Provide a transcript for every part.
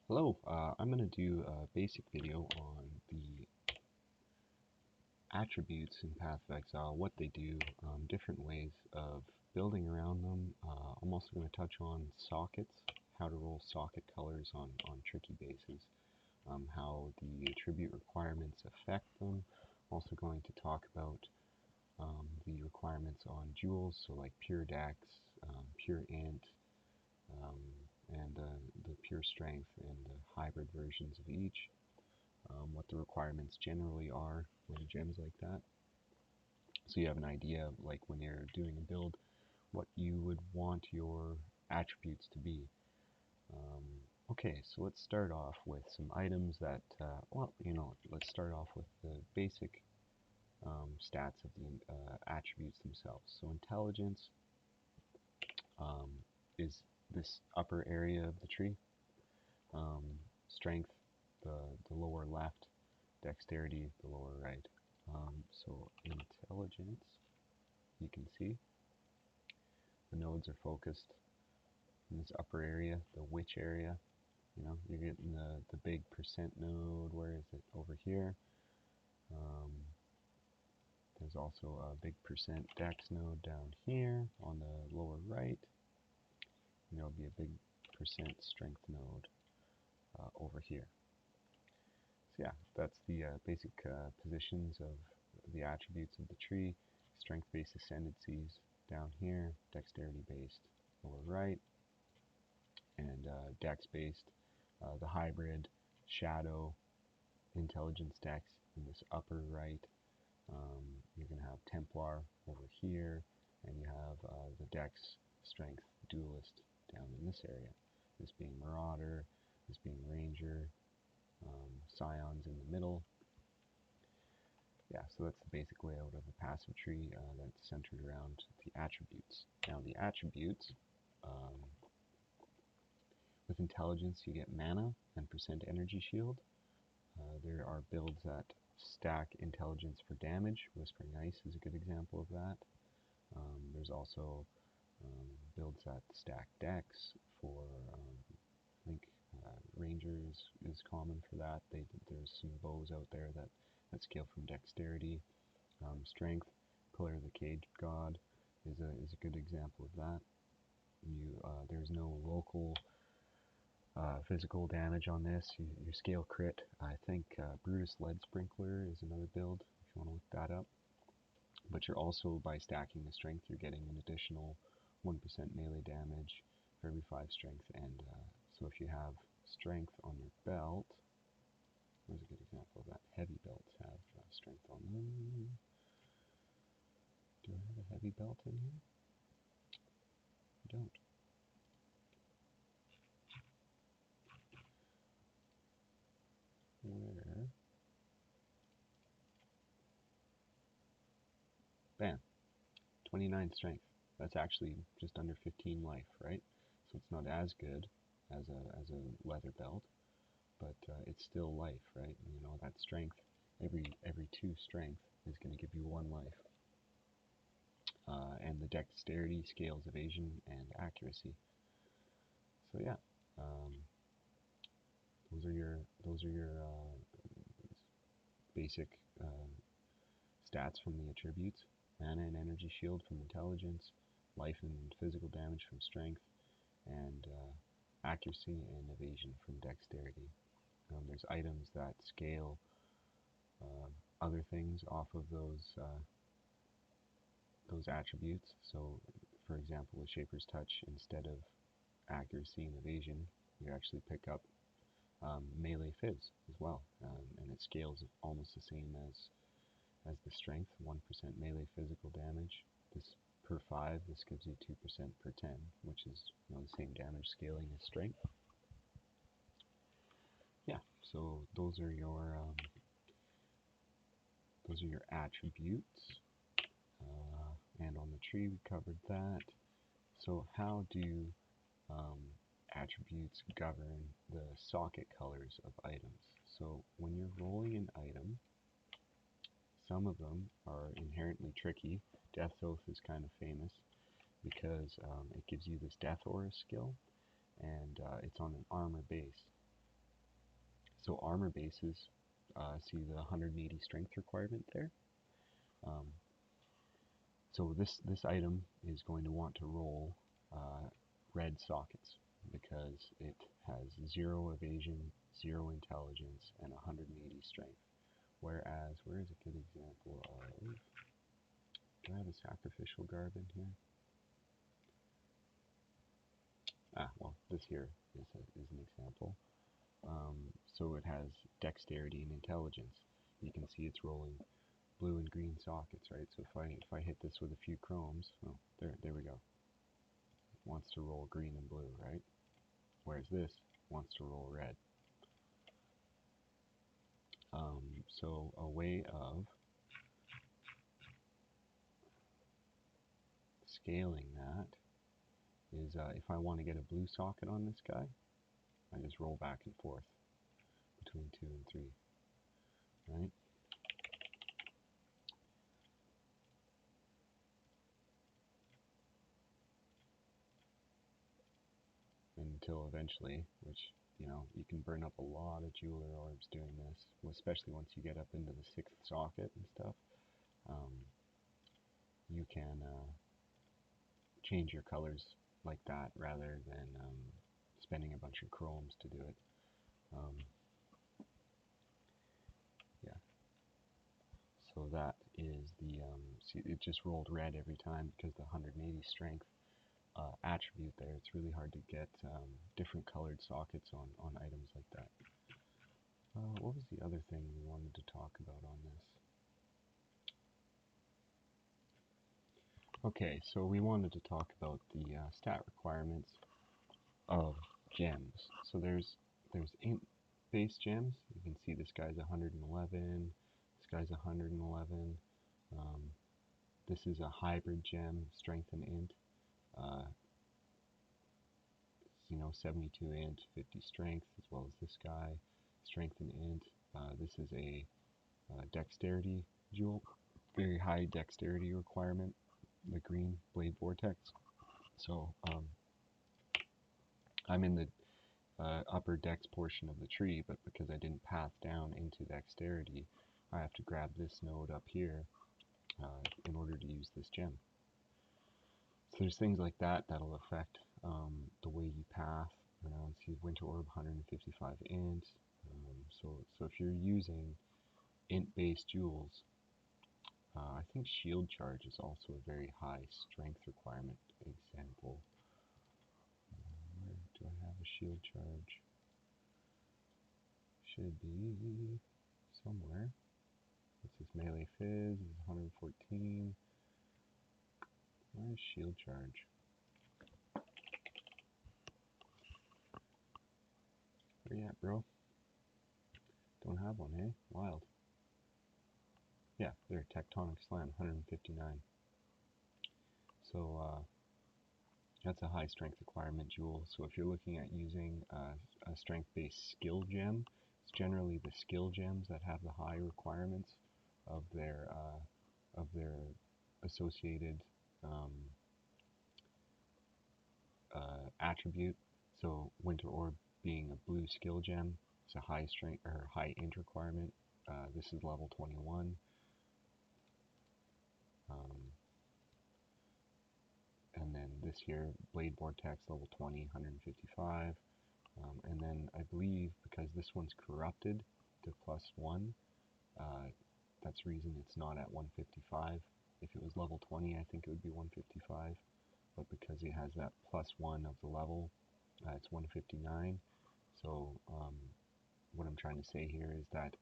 Hello, I'm going to do a basic video on the attributes in Path of Exile, what they do, different ways of building around them. I'm also going to touch on sockets, how to roll socket colors on tricky bases, how the attribute requirements affect them. I'm also going to talk about the requirements on jewels, so like pure dex, pure int, um, and the pure strength and the hybrid versions of each. What the requirements generally are in gems like that. So you have an idea of, like, when you're doing a build, what you would want your attributes to be. Um, okay, so let's start off with some items that, let's start off with the basic stats of the attributes themselves. So intelligence um, is this upper area of the tree. Um, Strength, the lower left. Dexterity, the lower right. So intelligence, you can see the nodes are focused in this upper area, the witch area. You're getting the big percent node. Where is it? Over here. Um, there's also a big percent dex node down here on the lower right. And there'll be a big percent strength node over here. So yeah, that's the basic positions of the attributes of the tree. Strength-based ascendancies down here, dexterity-based lower right, and dex-based, the hybrid, shadow, intelligence dex in this upper right. You're going to have Templar over here, and you have the dex strength duelist down in this area. This being Marauder, this being Ranger, Scions in the middle. Yeah, so that's the basic layout of a passive tree that's centered around the attributes. Now the attributes, with intelligence you get mana and percent energy shield. There are builds that stack intelligence for damage. Whispering Ice is a good example of that. There's also builds that stack dex for, I think Rangers is common for that. There's some bows out there that scale from dexterity. Strength, Pillar of the Cage God is a good example of that. There's no local physical damage on this. You scale crit. I think Brutus Lead Sprinkler is another build if you want to look that up. But you're also, by stacking the strength, you're getting an additional 1% melee damage for every 5 strength. And so if you have strength on your belt, there's a good example of that. Heavy belts have strength on them. Do I have a heavy belt in here? I don't. Where? Bam. 29 strength. That's actually just under 15 life, right? So it's not as good as a leather belt, but it's still life, right? That strength, every 2 strength is going to give you 1 life. And the dexterity scales evasion and accuracy. So yeah, those are your basic stats from the attributes. Mana and energy shield from intelligence, life and physical damage from strength, and accuracy and evasion from dexterity. There's items that scale other things off of those attributes. So, for example, with Shaper's Touch, instead of accuracy and evasion, you actually pick up melee fizz as well, and it scales almost the same as the strength. 1% melee physical damage. This per 5, this gives you 2% per 10, which is the same damage scaling as strength. Yeah, so those are your attributes. And on the tree we covered that. So how do attributes govern the socket colors of items? So when you're rolling an item, some of them are inherently tricky. Death Oath is kind of famous because it gives you this Death Aura skill, and it's on an armor base. So armor bases, see the 180 strength requirement there? Um, so this item is going to want to roll red sockets because it has 0 evasion, 0 intelligence, and 180 strength. Whereas, where is a good example of, do I have a sacrificial garb in here? Well, this here is an example. So it has dexterity and intelligence. You can see it's rolling blue and green sockets, right? So if I hit this with a few chromes, oh, there we go. It wants to roll green and blue, right? Whereas this wants to roll red. So a way of scaling that is if I want to get a blue socket on this guy, I just roll back and forth between 2 and 3, right? Until eventually, which, you can burn up a lot of jeweler orbs doing this, especially once you get up into the 6th socket and stuff. You can change your colors like that rather than spending a bunch of chromes to do it. Yeah. So that is the, see, it just rolled red every time because the 180 strength attribute there. It's really hard to get different colored sockets on items like that. What was the other thing we wanted to talk about on this? Okay, so we wanted to talk about the stat requirements of gems. So there's int based gems. You can see this guy's 111, this guy's 111. This is a hybrid gem, strength and int. 72 int, 50 strength, as well as this guy, strength and int. This is a dexterity jewel, very high dexterity requirement, the green blade vortex. So I'm in the upper dex portion of the tree, but because I didn't path down into dexterity, I have to grab this node up here in order to use this gem. So there's things like that that'll affect the way you path. See Winter Orb 155 int. So if you're using int-based jewels, I think shield charge is also a very high strength requirement example. Where do I have a shield charge? Should be somewhere. What's this melee fizz? This is 114. Where's shield charge? Where you at, bro? Don't have one, eh? Wild. Yeah, there, Tectonic Slam, 159. So, that's a high strength requirement jewel. So if you're looking at using a strength-based skill gem, it's generally the skill gems that have the high requirements of their associated attribute. So Winter Orb being a blue skill gem, it's a high strength or high int requirement. This is level 21. And then this here, Blade Vortex, level 20, 155. And then I believe because this one's corrupted to +1, that's the reason it's not at 155. If it was level 20, I think it would be 155. But because it has that +1 of the level, it's 159. So what I'm trying to say here is that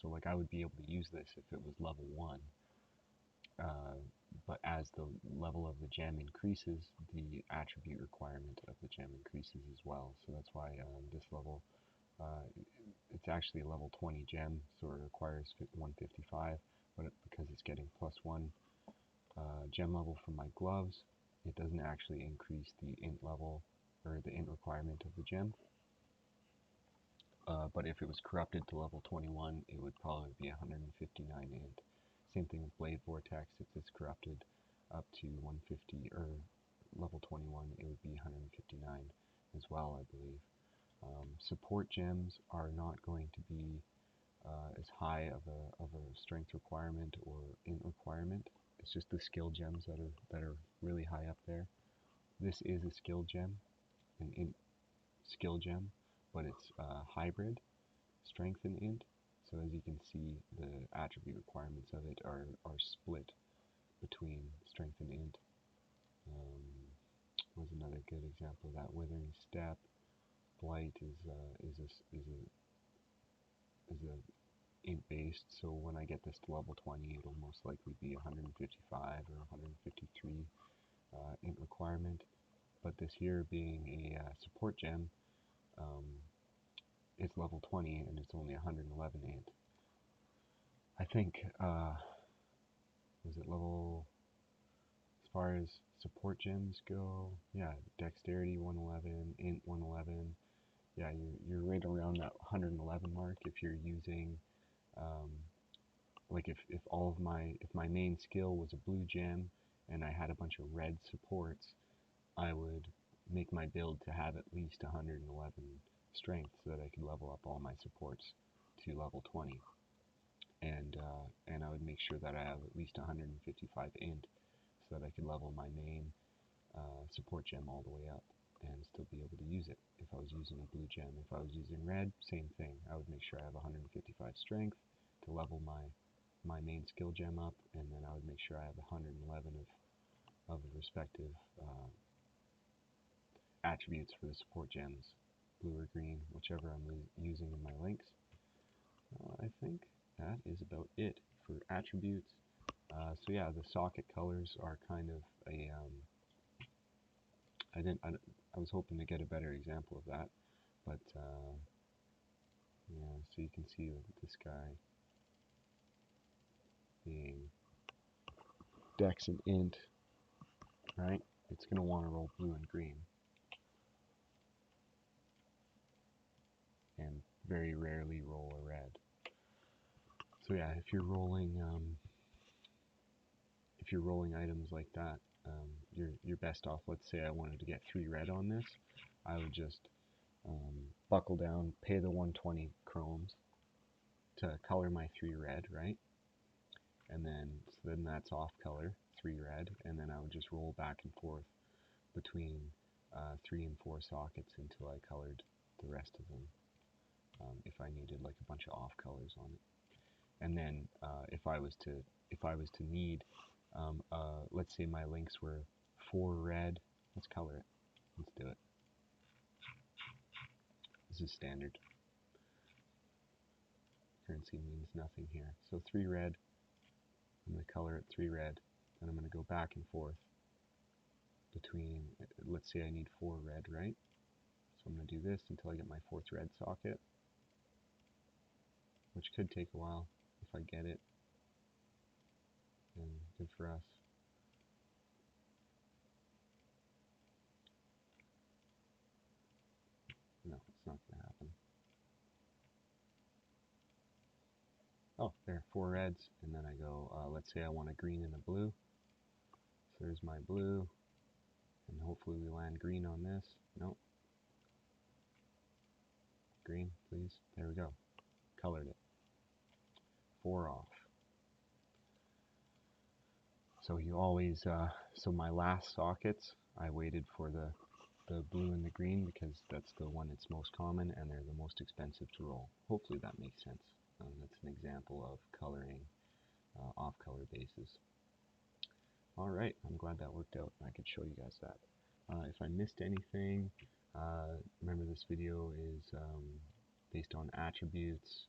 so like I would be able to use this if it was level 1. But as the level of the gem increases, the attribute requirement of the gem increases as well. So that's why this level, it's actually a level 20 gem, so it requires 155, but because it's getting +1 gem level from my gloves, it doesn't actually increase the int level, or the int requirement of the gem. But if it was corrupted to level 21, it would probably be 159 int. Same thing with Blade Vortex. If it's corrupted up to 150 or level 21, it would be 159 as well, I believe. Support gems are not going to be as high of a strength requirement or int requirement. It's just the skill gems that are really high up there. This is a skill gem, an int skill gem, but it's hybrid, strength and int. So as you can see, the attribute requirements of it are split between strength and int. Was another good example of that. Withering step, blight is a int based. So when I get this to level 20, it'll most likely be 155 or 153 int requirement. But this here being a support gem, it's level 20 and it's only 111 int. I think, was it level, as far as support gems go, yeah, dexterity 111, int 111, yeah, you're right around that 111 mark if you're using, like if my main skill was a blue gem and I had a bunch of red supports, I would make my build to have at least 111 strength so that I could level up all my supports to level 20. And I would make sure that I have at least 155 int so that I could level my main support gem all the way up and still be able to use it if I was using a blue gem. If I was using red, same thing. I would make sure I have 155 strength to level my main skill gem up, and then I would make sure I have 111 of the respective attributes for the support gems, blue or green, whichever I'm using in my links. I think that is about it for attributes. So yeah, the socket colors are kind of a I was hoping to get a better example of that, but yeah, so you can see this guy being dex and int, right? It's going to want to roll blue and green, and very rarely roll a red. So yeah, if you're rolling items like that, you're best off. Let's say I wanted to get 3 red on this, I would just buckle down, pay the 120 chromes to color my 3 red, right? And then that's off color, 3 red, and then I would just roll back and forth between 3 and 4 sockets until I colored the rest of them, if I needed like a bunch of off colors on it. And then if I was to need, let's say my links were 4 red, let's color it. Let's do it. This is standard. Currency means nothing here. So 3 red, I'm going to color it 3 red, and I'm going to go back and forth between, let's say I need 4 red, right? So I'm going to do this until I get my 4th red socket, which could take a while if I get it, and good for us. No, it's not going to happen. Oh, there, 4 reds, and then I go, let's say I want a green and a blue. So there's my blue, and hopefully we land green on this. Nope. Green, please. There we go. Colored it. 4 off. So you always, so my last sockets, I waited for the blue and the green because that's the one that's most common and they're the most expensive to roll. Hopefully that makes sense. That's an example of coloring off color bases. Alright, I'm glad that worked out and I could show you guys that. If I missed anything, remember this video is based on attributes.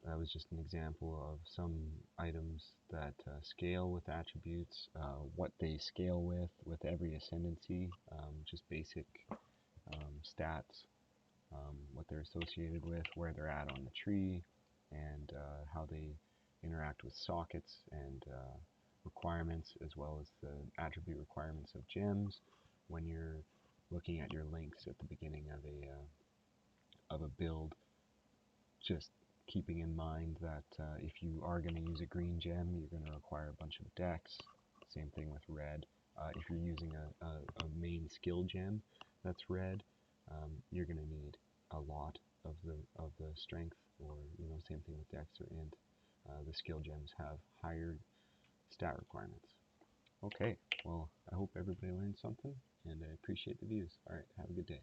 That was just an example of some items that scale with attributes, what they scale with every ascendancy, just basic stats, what they're associated with, where they're at on the tree, and how they interact with sockets and requirements, as well as the attribute requirements of gems when you're looking at your links at the beginning of a build. Just keeping in mind that if you are going to use a green gem, you're going to require a bunch of dex. Same thing with red. If you're using a main skill gem that's red, you're going to need a lot of the strength, or same thing with Dex or Int. The skill gems have higher stat requirements. Okay, well, I hope everybody learned something, and I appreciate the views. All right, have a good day.